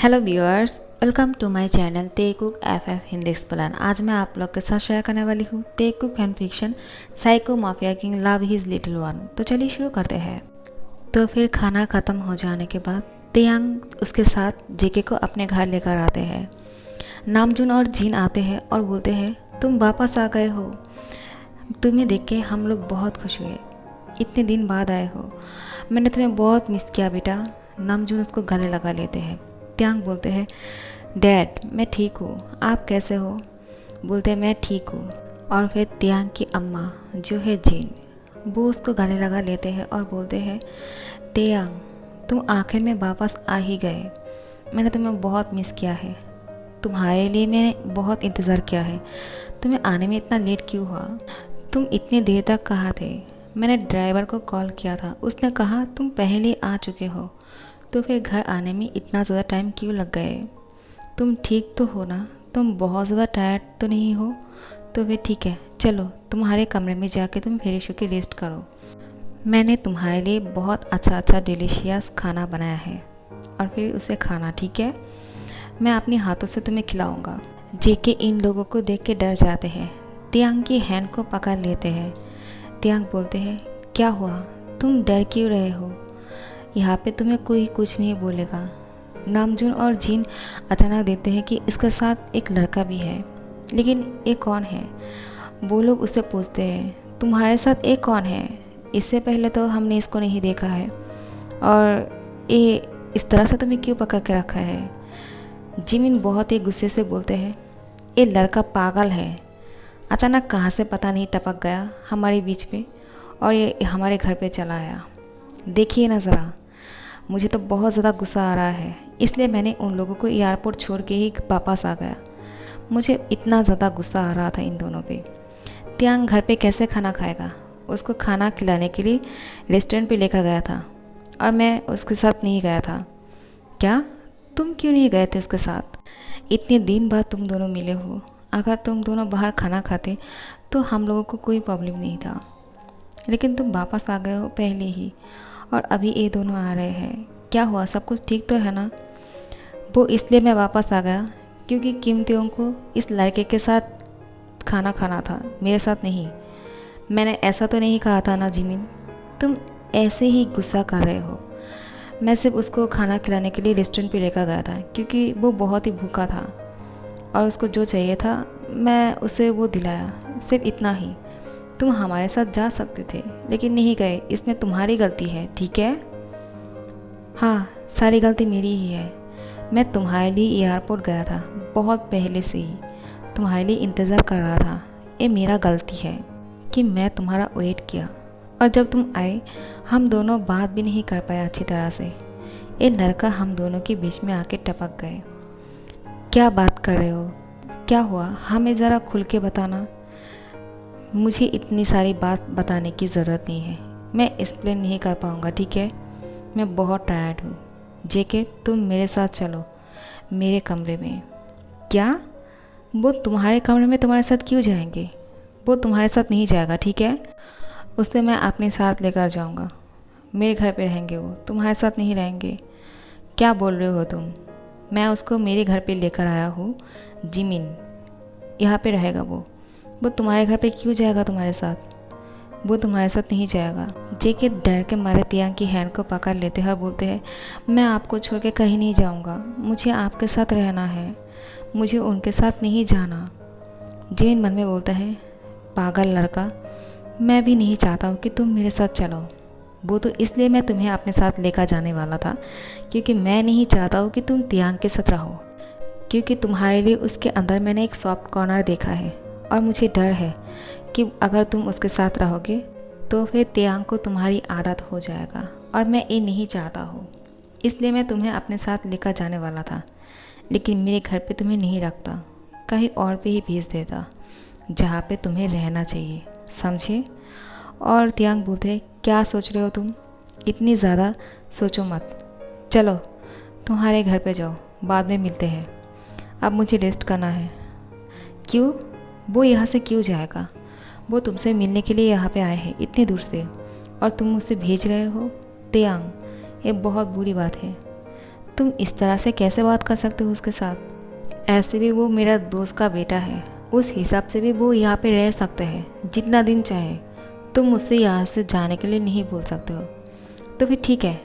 Hello viewers, welcome to my channel Taekook FF Hindi explain. आज मैं आप लोग के साथ शेयर करने वाली हूँ Taekook fan fiction psycho mafia king love his little one. तो चलिए शुरू करते हैं। तो फिर खाना ख़त्म हो जाने के बाद तियांग उसके साथ जेके को अपने घर लेकर आते हैं। नामजून और जीन आते हैं और बोलते हैं तुम वापस आ गए हो, तुम्हें देख के हम लोग बहुत खुश हुए, इतने दिन बाद आए हो, मैंने तुम्हें बहुत मिस किया बेटा। नामजून उसको गले लगा लेते हैं। तियांग बोलते हैं डैड मैं ठीक हूँ, आप कैसे हो? बोलते हैं मैं ठीक हूँ। और फिर तियांग की अम्मा जो है जीन, वो उसको गले लगा लेते हैं और बोलते हैं तियांग तुम आखिर में वापस आ ही गए, मैंने तुम्हें बहुत मिस किया है, तुम्हारे लिए मैंने बहुत इंतज़ार किया है, तुम्हें आने में इतना लेट क्यों हुआ? तुम इतनी देर तक कहाँ थे? मैंने ड्राइवर को कॉल किया था, उसने कहा तुम पहले आ चुके हो, तो फिर घर आने में इतना ज़्यादा टाइम क्यों लग गए? तुम ठीक तो हो ना? तुम बहुत ज़्यादा टायर्ड तो नहीं हो? तो फिर ठीक है, चलो तुम्हारे कमरे में जाके तुम फ्रेश होकर रेस्ट करो, मैंने तुम्हारे लिए बहुत अच्छा डिलीशियस खाना बनाया है, और फिर उसे खाना, ठीक है? मैं अपने हाथों से तुम्हें खिलाऊंगा। जेके इन लोगों को देख के डर जाते हैं, तियांग की हैंड को पकड़ लेते हैं। तियांग बोलते हैं क्या हुआ, तुम डर क्यों रहे हो? यहाँ पे तुम्हें कोई कुछ नहीं बोलेगा। नामजून और जीन अचानक देखते हैं कि इसके साथ एक लड़का भी है, लेकिन ये कौन है? वो लोग उससे पूछते हैं तुम्हारे साथ ये कौन है? इससे पहले तो हमने इसको नहीं देखा है, और ये इस तरह से तुम्हें क्यों पकड़ के रखा है? जिमिन बहुत ही गुस्से से बोलते हैं ये लड़का पागल है, अचानक कहाँ से पता नहीं टपक गया हमारे बीच में और ये हमारे घर पे चला आया। देखिए ना ज़रा, मुझे तो बहुत ज़्यादा गुस्सा आ रहा है, इसलिए मैंने उन लोगों को एयरपोर्ट छोड़ के ही वापस आ गया। मुझे इतना ज़्यादा गुस्सा आ रहा था इन दोनों पे। तियांग घर पे कैसे खाना खाएगा? उसको खाना खिलाने के लिए रेस्टोरेंट पे लेकर गया था, और मैं उसके साथ नहीं गया था। क्या तुम क्यों नहीं गए थे उसके साथ? इतने दिन बाद तुम दोनों मिले हो, अगर तुम दोनों बाहर खाना खाते तो हम लोगों को कोई प्रॉब्लम नहीं था, लेकिन तुम वापस आ गए हो पहले ही, और अभी ये दोनों आ रहे हैं। क्या हुआ, सब कुछ ठीक तो है ना? वो इसलिए मैं वापस आ गया क्योंकि किम त्योंग को इस लड़के के साथ खाना खाना था, मेरे साथ नहीं। मैंने ऐसा तो नहीं कहा था ना जिमिन, तुम ऐसे ही गुस्सा कर रहे हो। मैं सिर्फ उसको खाना खिलाने के लिए रेस्टोरेंट पे लेकर गया था क्योंकि वो बहुत ही भूखा था, और उसको जो चाहिए था मैं उसे वो दिलाया, सिर्फ इतना ही। तुम हमारे साथ जा सकते थे लेकिन नहीं गए, इसमें तुम्हारी गलती है, ठीक है? हाँ, सारी गलती मेरी ही है। मैं तुम्हारे लिए एयरपोर्ट गया था बहुत पहले से ही, तुम्हारे लिए इंतज़ार कर रहा था। ये मेरा गलती है कि मैं तुम्हारा वेट किया, और जब तुम आए हम दोनों बात भी नहीं कर पाए अच्छी तरह से। ये लड़का हम दोनों के बीच में आके टपक गए। क्या बात कर रहे हो? क्या हुआ, हमें ज़रा खुल के बताना। मुझे इतनी सारी बात बताने की ज़रूरत नहीं है, मैं एक्सप्लेन नहीं कर पाऊँगा, ठीक है? मैं बहुत टायर्ड हूँ। जेके तुम मेरे साथ चलो मेरे कमरे में। क्या? वो तुम्हारे कमरे में तुम्हारे साथ क्यों जाएंगे? वो तुम्हारे साथ नहीं जाएगा, ठीक है? उसे मैं अपने साथ लेकर जाऊँगा, मेरे घर पे रहेंगे, वो तुम्हारे साथ नहीं रहेंगे। क्या बोल रहे हो तुम? मैं उसको मेरे घर पे लेकर आया हूँ, जिमिन यहाँ पे रहेगा। वो तुम्हारे घर पे क्यों जाएगा तुम्हारे साथ? वो तुम्हारे साथ नहीं जाएगा। जेके डर के मारे तियांग की हैंड को पकड़ लेते हैं और बोलते हैं मैं आपको छोड़ के कहीं नहीं जाऊंगा, मुझे आपके साथ रहना है, मुझे उनके साथ नहीं जाना। जिमिन मन में बोलता है पागल लड़का, मैं भी नहीं चाहता हूँ कि तुम मेरे साथ चलो। वो तो इसलिए मैं तुम्हें अपने साथ लेकर जाने वाला था क्योंकि मैं नहीं चाहता हूँ कि तुम तियांग के साथ रहो, क्योंकि तुम्हारे लिए उसके अंदर मैंने एक सॉफ्ट कॉर्नर देखा है, और मुझे डर है कि अगर तुम उसके साथ रहोगे तो फिर तियांग को तुम्हारी आदत हो जाएगा, और मैं ये नहीं चाहता हूँ। इसलिए मैं तुम्हें अपने साथ लेकर जाने वाला था, लेकिन मेरे घर पे तुम्हें नहीं रखता, कहीं और पे ही भेज देता जहाँ पे तुम्हें रहना चाहिए, समझे? और तियांग बोलते हैं क्या सोच रहे हो तुम, इतनी ज़्यादा सोचो मत, चलो तुम्हारे घर पे जाओ, बाद में मिलते हैं, अब मुझे रेस्ट करना है। क्यों? वो यहाँ से क्यों जाएगा? वो तुमसे मिलने के लिए यहाँ पे आए हैं इतनी दूर से, और तुम मुझसे भेज रहे हो? तियांग ये बहुत बुरी बात है, तुम इस तरह से कैसे बात कर सकते हो उसके साथ? ऐसे भी वो मेरा दोस्त का बेटा है, उस हिसाब से भी वो यहाँ पे रह सकते हैं जितना दिन चाहे। तुम मुझसे यहाँ से जाने के लिए नहीं बोल सकते हो। तो फिर ठीक है,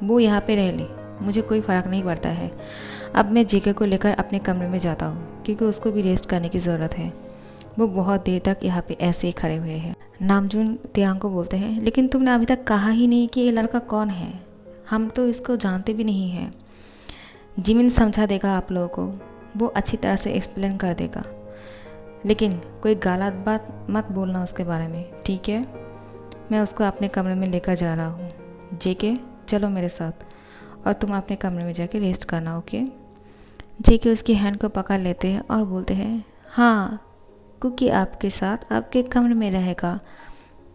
वो यहाँ पे रह ले, मुझे कोई फ़र्क नहीं पड़ता है। अब मैं जेके को लेकर अपने कमरे में जाता हूँ क्योंकि उसको भी रेस्ट करने की ज़रूरत है। वो बहुत देर तक यहाँ पे ऐसे ही खड़े हुए हैं। नामजून तियांग को बोलते हैं, लेकिन तुमने अभी तक कहा ही नहीं कि ये लड़का कौन है, हम तो इसको जानते भी नहीं हैं। जिमिन समझा देगा आप लोगों को, वो अच्छी तरह से एक्सप्लेन कर देगा, लेकिन कोई गलत बात मत बोलना उसके बारे में, ठीक है? मैं उसको अपने कमरे में लेकर जा रहा हूँ। जेके चलो मेरे साथ, और तुम अपने कमरे में जाके रेस्ट करना, ओके? जेके उसकी हैंड को पकड़ लेते हैं और बोलते हैं, हाँ, क्योंकि आपके साथ आपके कमरे में रहेगा,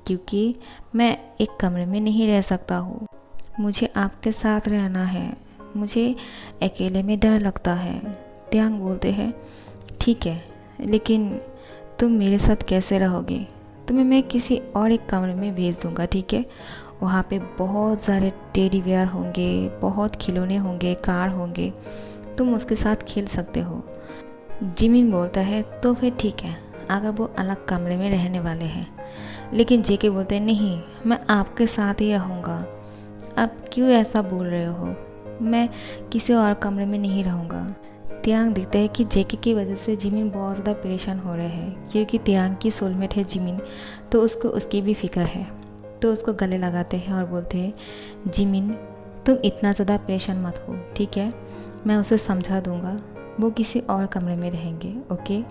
क्योंकि मैं एक कमरे में नहीं रह सकता हूँ। मुझे आपके साथ रहना है, मुझे अकेले में डर लगता है। त्यांग बोलते हैं, ठीक है, लेकिन तुम मेरे साथ कैसे रहोगे? तुम्हें मैं किसी और एक कमरे में भेज दूँगा, ठीक है? वहाँ पे बहुत सारे टेडी बियर होंगे, बहुत खिलौने होंगे, कार होंगे, तुम उसके साथ खेल सकते हो। जिमिन बोलता है, तो फिर ठीक है, अगर वो अलग कमरे में रहने वाले हैं। लेकिन जेके बोलते हैं, नहीं, मैं आपके साथ ही रहूँगा। आप क्यों ऐसा बोल रहे हो? मैं किसी और कमरे में नहीं रहूँगा। त्यांग दिखता है कि जेके की वजह से जिमिन बहुत ज़्यादा परेशान हो रहे हैं, क्योंकि त्यांग की सोलमेट है जिमिन, तो उसको उसकी भी फिक्र है। तो उसको गले लगाते हैं और बोलते हैं, जिमिन तुम इतना ज़्यादा परेशान मत हो, ठीक है? मैं उसे समझा दूँगा, वो किसी और कमरे में रहेंगे, ओके?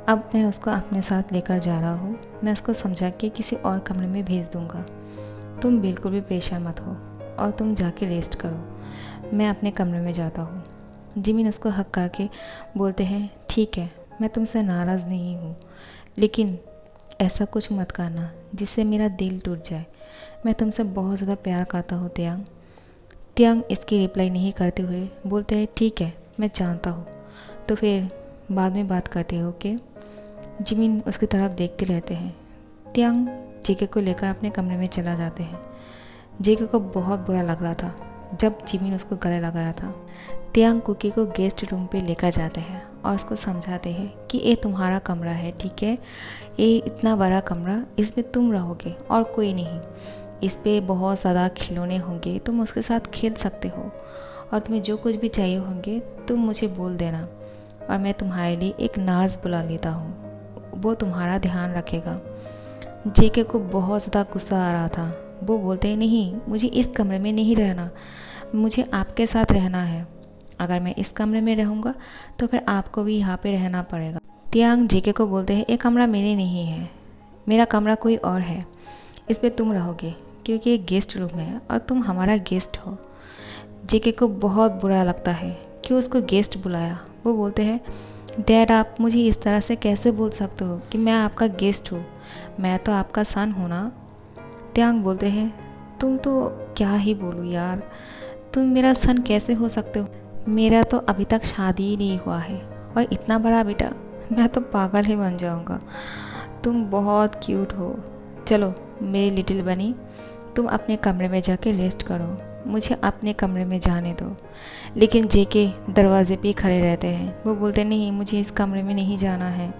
अब मैं उसको अपने साथ लेकर जा रहा हूँ, मैं उसको समझा के किसी और कमरे में भेज दूँगा। तुम बिल्कुल भी परेशान मत हो और तुम जाके रेस्ट करो, मैं अपने कमरे में जाता हूँ। जिमिन उसको हक करके बोलते हैं, ठीक है, मैं तुमसे नाराज़ नहीं हूँ, लेकिन ऐसा कुछ मत करना जिससे मेरा दिल टूट जाए। मैं तुमसे बहुत ज़्यादा प्यार करता हूँ त्यांग। त्यांग इसकी रिप्लाई नहीं करते हुए बोलते हैं, ठीक है, मैं जानता हूँ, तो फिर बाद में बात करते हो, ओके? जिमिन उसकी तरफ देखते रहते हैं। त्यांग जेके को लेकर अपने कमरे में चला जाते हैं। जेके को बहुत बुरा लग रहा था जब जिमिन उसको गले लगाया था। त्यांग कुकी को गेस्ट रूम पे लेकर जाते हैं और उसको समझाते हैं कि ये तुम्हारा कमरा है, ठीक है? ये इतना बड़ा कमरा, इसमें तुम रहोगे और कोई नहीं। इस पे बहुत ज़्यादा खिलौने होंगे, तुम उसके साथ खेल सकते हो, और तुम्हें जो कुछ भी चाहिए होंगे तुम मुझे बोल देना, और मैं तुम्हारे लिए एक नर्स बुला लेता हूँ, वो तुम्हारा ध्यान रखेगा। जेके को बहुत ज़्यादा गुस्सा आ रहा था। वो बोलते हैं, नहीं, मुझे इस कमरे में नहीं रहना, मुझे आपके साथ रहना है। अगर मैं इस कमरे में रहूँगा तो फिर आपको भी यहाँ पे रहना पड़ेगा। त्यांग जेके को बोलते हैं, ये कमरा मेरे नहीं है, मेरा कमरा कोई और है, इसमें तुम रहोगे, क्योंकि ये गेस्ट रूम है और तुम हमारा गेस्ट हो। जेके को बहुत बुरा लगता है कि उसको गेस्ट बुलाया। वो बोलते हैं, डैड, आप मुझे इस तरह से कैसे बोल सकते हो कि मैं आपका गेस्ट हूँ? मैं तो आपका सन हूँ ना। त्यांग बोलते हैं, तुम तो क्या ही बोलूँ यार, तुम मेरा सन कैसे हो सकते हो? मेरा तो अभी तक शादी ही नहीं हुआ है, और इतना बड़ा बेटा, मैं तो पागल ही बन जाऊँगा। तुम बहुत क्यूट हो। चलो मेरी लिटिल बनी, तुम अपने कमरे में जाके रेस्ट करो, मुझे अपने कमरे में जाने दो। लेकिन जेके दरवाजे पे खड़े रहते हैं। वो बोलते, नहीं, मुझे इस कमरे में नहीं जाना है,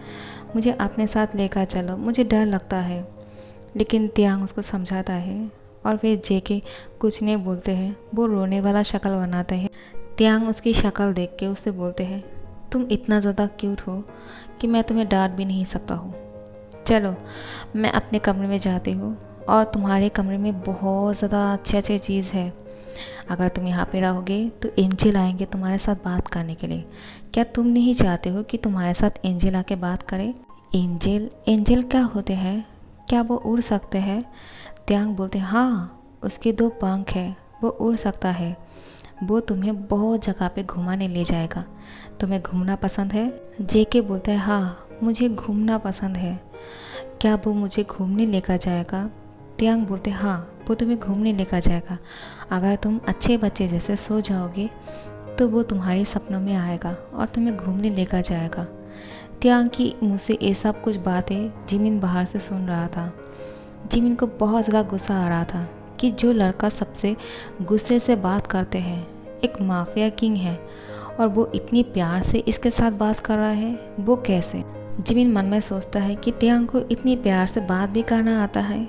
मुझे अपने साथ लेकर चलो, मुझे डर लगता है। लेकिन त्यांग उसको समझाता है, और फिर जेके कुछ नहीं बोलते हैं। वो रोने वाला शक्ल बनाते हैं। त्यांग उसकी शक्ल देख के उससे बोलते हैं, तुम इतना ज़्यादा क्यूट हो कि मैं तुम्हें डांट भी नहीं सकता हूँ। चलो मैं अपने कमरे में जाती हूँ, और तुम्हारे कमरे में बहुत ज़्यादा अच्छे चीज़ है। अगर तुम यहाँ पे रहोगे तो एंजल आएंगे तुम्हारे साथ बात करने के लिए। क्या तुम नहीं चाहते हो कि तुम्हारे साथ एंजल आके बात करे? एंजल क्या होते हैं? क्या वो उड़ सकते हैं? त्यांग बोलते हैं, हाँ, उसके 2 पंख हैं, वो उड़ सकता है। वो तुम्हें बहुत जगह पे घुमाने ले जाएगा। तुम्हें घूमना पसंद है? जेके बोलता है, हाँ, मुझे घूमना पसंद है। क्या वो मुझे घूमने लेकर जाएगा? त्यांग बोलते हैं, हाँ, वो तुम्हें घूमने लेकर जाएगा। अगर तुम अच्छे बच्चे जैसे सो जाओगे तो वो तुम्हारे सपनों में आएगा और तुम्हें घूमने लेकर जाएगा। त्यांग की मुँह से ये सब कुछ बातें जिमिन बाहर से सुन रहा था। जिमिन को बहुत ज़्यादा गुस्सा आ रहा था कि जो लड़का सबसे गुस्से से बात करते हैं, एक माफिया किंग है और वो इतनी प्यार से इसके साथ बात कर रहा है, वो कैसे? जिमिन मन में सोचता है कि त्यांग को इतनी प्यार से बात भी करना आता है,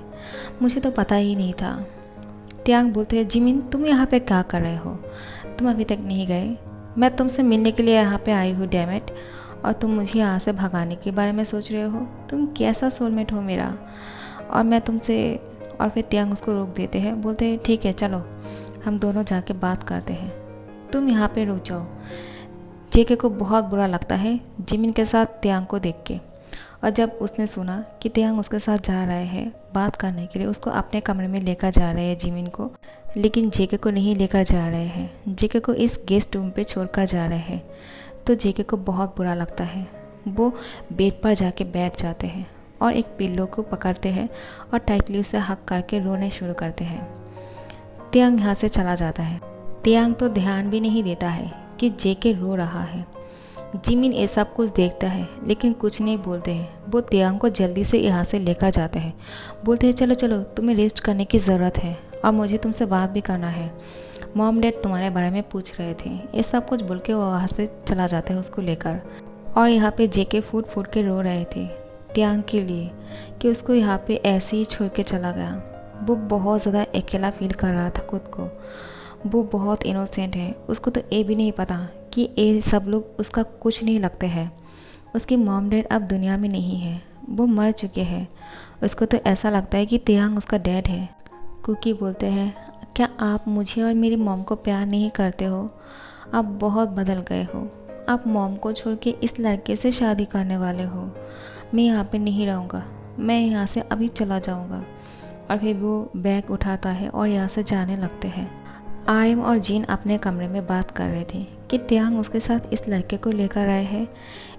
मुझे तो पता ही नहीं था। त्यांग बोलते हैं, जिमिन तुम यहाँ पे क्या कर रहे हो? तुम अभी तक नहीं गए? मैं तुमसे मिलने के लिए यहाँ पे आई हूँ डैमेट, और तुम मुझे यहाँ से भगाने के बारे में सोच रहे हो? तुम कैसा सोलमेट हो मेरा, और मैं तुमसे। और फिर त्यांग उसको रोक देते हैं, बोलते हैं ठीक है चलो हम दोनों जाके बात करते हैं, तुम यहाँ पे रुक जाओ। जेके को बहुत बुरा लगता है जिमिन के साथ त्यांग को देख के, और जब उसने सुना कि त्यांग उसके साथ जा रहे हैं बात करने के लिए, उसको अपने कमरे में लेकर जा रहे हैं जिमिन को, लेकिन जेके को नहीं लेकर जा रहे हैं। जेके को इस गेस्ट रूम पे छोड़कर जा रहे हैं। तो जेके को बहुत बुरा लगता है। वो बेड पर जाके बैठ जाते हैं और एक पिल्लो को पकड़ते हैं और टाइटली उसे हक करके रोने शुरू करते हैं। त्यांग यहाँ से चला जाता है। त्यांग तो ध्यान भी नहीं देता है कि जेके रो रहा है। जिमिन ये सब कुछ देखता है लेकिन कुछ नहीं बोलते हैं। वो त्यांग को जल्दी से यहाँ से लेकर जाते हैं। बोलते हैं चलो चलो तुम्हें रेस्ट करने की ज़रूरत है और मुझे तुमसे बात भी करना है। मॉम डैड तुम्हारे बारे में पूछ रहे थे। ये सब कुछ बोल के वो वहाँ से चला जाता है उसको लेकर। और यहाँ पे जेके फूट फूट के रो रहे थे त्यांग के लिए कि उसको यहाँ पे ऐसे ही छोड़ के चला गया। वो बहुत ज़्यादा अकेला फील कर रहा था खुद को। वो बहुत इनोसेंट है, उसको तो ये भी नहीं पता कि ये सब लोग उसका कुछ नहीं लगते हैं। उसकी मॉम डैड अब दुनिया में नहीं है, वो मर चुके हैं। उसको तो ऐसा लगता है कि त्यांग उसका डैड है। कुकी बोलते हैं, क्या आप मुझे और मेरी मॉम को प्यार नहीं करते हो? आप बहुत बदल गए हो। आप मॉम को छोड़ के इस लड़के से शादी करने वाले हो। मैं यहाँ पे नहीं रहूँगा, मैं यहाँ से अभी चला जाऊँगा। और फिर वो बैग उठाता है और यहाँ से जाने लगते हैं। आर्यन और जीन अपने कमरे में बात कर रहे थे कि त्यांग उसके साथ इस लड़के को लेकर आए हैं।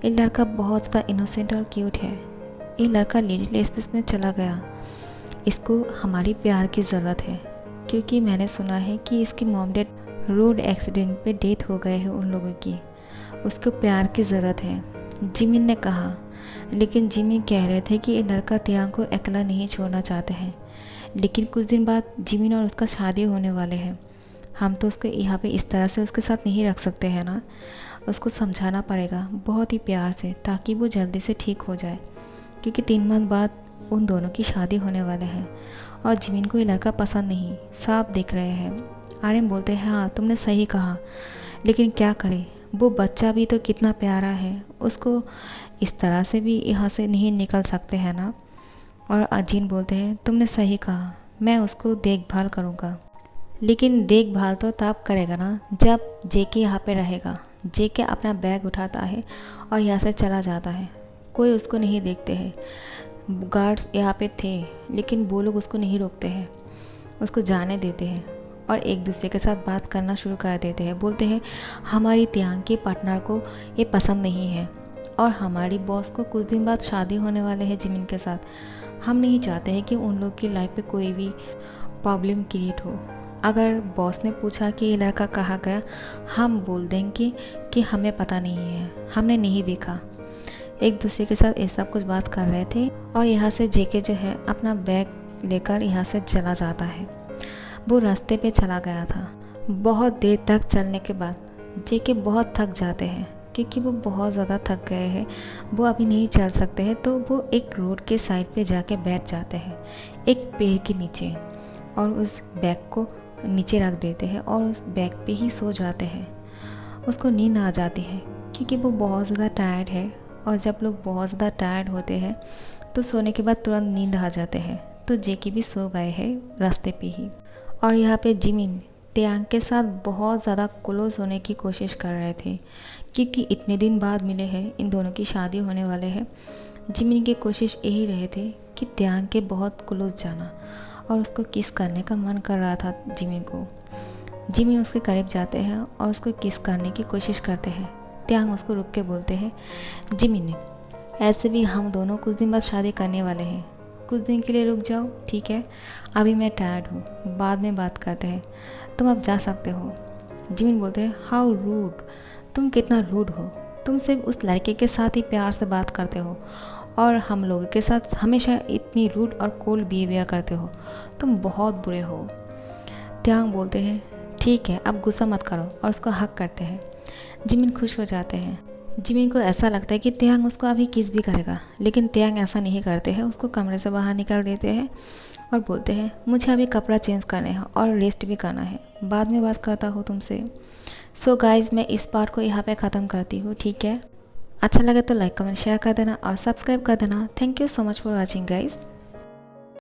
ये लड़का बहुत ज़्यादा इनोसेंट और क्यूट है। ये लड़का लिटिल स्पेस में चला गया। इसको हमारी प्यार की ज़रूरत है, क्योंकि मैंने सुना है कि इसकी मॉम डैड रोड एक्सीडेंट पे डेथ हो गए हैं उन लोगों की। उसको प्यार की ज़रूरत है, जिमिन ने कहा। लेकिन जिमिन कह रहे थे कि ये लड़का त्यांग को अकेला नहीं छोड़ना चाहते हैं। लेकिन कुछ दिन बाद जिमिन और उसका शादी होने वाले हैं। हम तो उसको यहाँ पे इस तरह से उसके साथ नहीं रख सकते हैं ना। उसको समझाना पड़ेगा बहुत ही प्यार से, ताकि वो जल्दी से ठीक हो जाए, क्योंकि 3 मंथ बाद उन दोनों की शादी होने वाले हैं। और जिमिन को ये लड़का पसंद नहीं, साफ दिख रहे हैं। आर्यन बोलते हैं, हाँ तुमने सही कहा, लेकिन क्या करें, वो बच्चा भी तो कितना प्यारा है, उसको इस तरह से भी यहाँ से नहीं निकल सकते हैं ना। और जीन बोलते हैं, तुमने सही कहा, मैं उसको देखभाल करूँगा। लेकिन देखभाल तो तब करेगा ना जब जेके यहाँ पे रहेगा। जेके अपना बैग उठाता है और यहाँ से चला जाता है। कोई उसको नहीं देखते हैं। गार्ड्स यहाँ पे थे लेकिन वो लोग उसको नहीं रोकते हैं, उसको जाने देते हैं और एक दूसरे के साथ बात करना शुरू कर देते हैं। बोलते हैं, हमारी त्यांग के पार्टनर को ये पसंद नहीं है और हमारी बॉस को कुछ दिन बाद शादी होने वाले हैं जिमिन के साथ। हम नहीं चाहते हैं कि उन लोग की लाइफ पे कोई भी प्रॉब्लम क्रिएट हो। अगर बॉस ने पूछा कि ये लड़का कहाँ गया, हम बोल देंगे कि हमें पता नहीं है, हमने नहीं देखा। एक दूसरे के साथ ये सब कुछ बात कर रहे थे और यहाँ से जेके जो है अपना बैग लेकर यहाँ से चला जाता है। वो रास्ते पे चला गया था। बहुत देर तक चलने के बाद जेके बहुत थक जाते हैं, क्योंकि वो बहुत ज़्यादा थक गए हैं, वो अभी नहीं चल सकते हैं। तो वो एक रोड के साइड पे जाके बैठ जाते हैं एक पेड़ के नीचे, और उस बैग को नीचे रख देते हैं और उस बैग पे ही सो जाते हैं। उसको नींद आ जाती है क्योंकि वो बहुत ज़्यादा टायर्ड है, और जब लोग बहुत ज़्यादा टायर्ड होते हैं तो सोने के बाद तुरंत नींद आ जाते हैं। तो जेके भी सो गए हैं रास्ते पे ही। और यहाँ पे जिमिन त्यांग के साथ बहुत ज़्यादा क्लोज होने की कोशिश कर रहे थे, क्योंकि इतने दिन बाद मिले हैं, इन दोनों की शादी होने वाले हैं। जिमिन की कोशिश यही रहे थे कि त्यांग के बहुत क्लोज जाना, और उसको किस करने का मन कर रहा था जिमिन को। जिमिन उसके करीब जाते हैं और उसको किस करने की कोशिश करते हैं। त्यांग उसको रुक के बोलते हैं, जिमिन ऐसे भी हम दोनों कुछ दिन बाद शादी करने वाले हैं, कुछ दिन के लिए रुक जाओ, ठीक है? अभी मैं टायर्ड हूँ, बाद में बात करते हैं, तुम अब जा सकते हो। जिमिन बोलते हैं, हाउ रूड, तुम कितना रूड हो, तुम सिर्फ उस लड़के के साथ ही प्यार से बात करते हो और हम लोगों के साथ हमेशा इतनी रूड और कोल्ड बिहेवियर करते हो, तुम बहुत बुरे हो। त्यांग बोलते हैं, ठीक है, अब गुस्सा मत करो, और उसको हक करते हैं। जिमिन खुश हो जाते हैं। जिमिन को ऐसा लगता है कि त्यांग उसको अभी किस भी करेगा, लेकिन त्यांग ऐसा नहीं करते हैं, उसको कमरे से बाहर निकाल देते हैं और बोलते हैं मुझे अभी कपड़ा चेंज करने हैं और रेस्ट भी करना है, बाद में बात करता हूँ तुमसे। सो गाइज़, मैं इस पार्ट को यहाँ पे ख़त्म करती हूँ, ठीक है। अच्छा लगे तो लाइक कमेंट शेयर कर देना और सब्सक्राइब कर देना। Thank you so much for watching guys.